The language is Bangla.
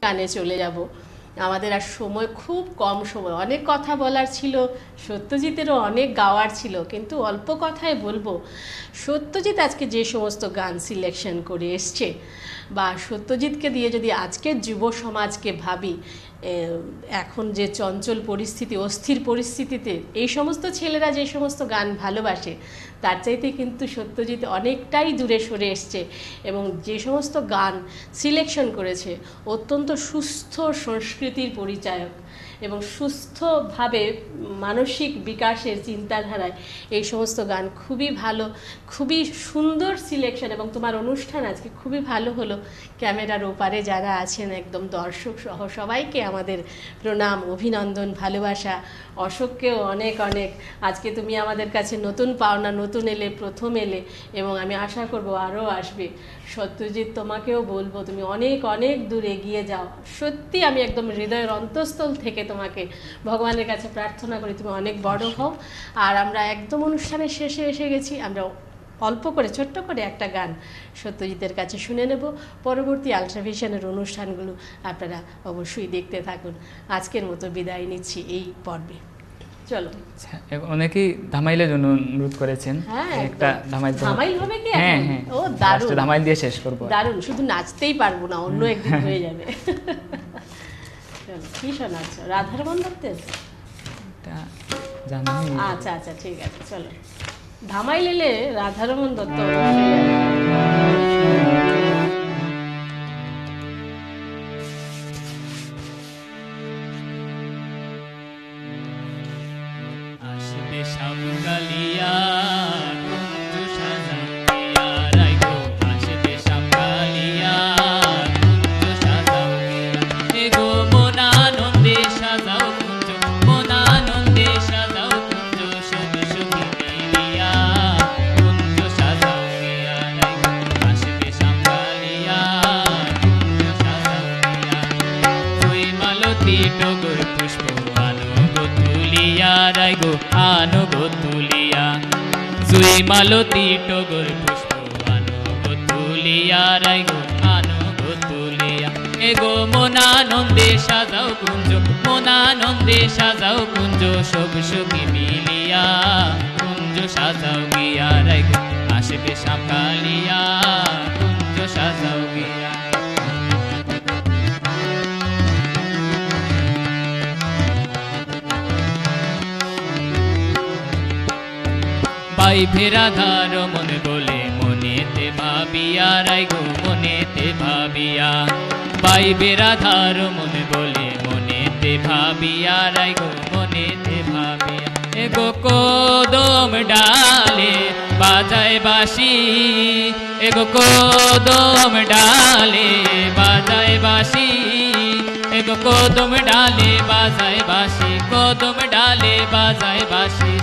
গানে চলে যাব। আমাদের আর সময় খুব কম সময়, অনেক কথা বলার ছিল, সত্যজিতেরও অনেক গাওয়ার ছিল, কিন্তু অল্প কথায় বলবো। সত্যজিৎ আজকে যে সমস্ত গান সিলেকশন করে এসছে, বা সত্যজিৎকে দিয়ে যদি আজকের যুব সমাজকে ভাবি, এখন যে চঞ্চল পরিস্থিতি, অস্থির পরিস্থিতিতে এই সমস্ত ছেলেরা যে সমস্ত গান ভালোবাসে, তার চাইতে কিন্তু সত্যজিৎ অনেকটাই দূরে সরে এসছে। এবং যে সমস্ত গান সিলেকশন করেছে, অত্যন্ত সুস্থ সংস্কৃতির পরিচায়ক এবং সুস্থভাবে মানসিক বিকাশের চিন্তাধারায় এই সমস্ত গান খুবই ভালো, খুবই সুন্দর সিলেকশন। এবং তোমার অনুষ্ঠান আজকে খুবই ভালো হলো। ক্যামেরার ওপারে যারা আছেন, একদম দর্শক সহ সবাইকে আমাদের প্রণাম, অভিনন্দন, ভালোবাসা। অশোককেও অনেক অনেক, আজকে তুমি আমাদের কাছে নতুন পাওনা, নতুন এলে, প্রথম এলে, এবং আমি আশা করব আরও আসবে। সত্যজিৎ, তোমাকেও বলবো তুমি অনেক অনেক দূর এগিয়ে যাও। সত্যি আমি একদম হৃদয়ের অন্তঃস্থল থেকে তোমাকে ভগবানের কাছে প্রার্থনা করি তুমি অনেক বড় হও। আর আমরা একদম অনুষ্ঠানের শেষে এসে গেছি। আমরা অল্প করে, ছোট্ট করে একটা গান সত্যজিতের কাছে শুনে নেব। পরবর্তী আল্ট্রাভিশনের অনুষ্ঠানগুলো আপনারা অবশ্যই দেখতে থাকুন। আজকের মতো বিদায় নিচ্ছি এই পর্বে। চলো। অনেকেই ধামাইলের জন্য অনুরোধ করেছেন। একটা ধামাইল হবে কি? হ্যাঁ, ও দারুণ, ধামাইল দিয়ে শেষ করব। দারুণ, শুধু নাচতেই পারবো না, অন্য একদিন হয়ে যাবে। চলো, কি শোনাচ্ছ? রাধারমন দত্তের? আচ্ছা আচ্ছা, ঠিক আছে, চলো। ধামাইল এলে রাধারমন দত্ত জুই মালতী টগর পুষ্প আনো গো তুলিয়া, রাই গো আনো গো তুলিয়া। এগো মনানন্দে সাজাও কুঞ্জ, মনানন্দে সাজাও কুঞ্জ, সব সুখী মিলিয়া কুঞ্জ সাজাও গিয়া, রাই গো আসবে সাকালিয়া কুঞ্জ সাজাও গিয়া। পাইবে রাধার মন বলে মনেতে ভাবিয়া, রাই গো মনেতে ভাবিয়া। পাইবে রাধার মন বলে মনেতে ভাবিয়া, রাই গো মনেতে ভাবিয়া। এগো কদম ডালে বাজায় বাঁশি, এগো কদম ডালে বাজায় বাঁশি, এগো কদম ডালে বাজায় বাঁশি, কদম ডালে বাজায় বাঁশি।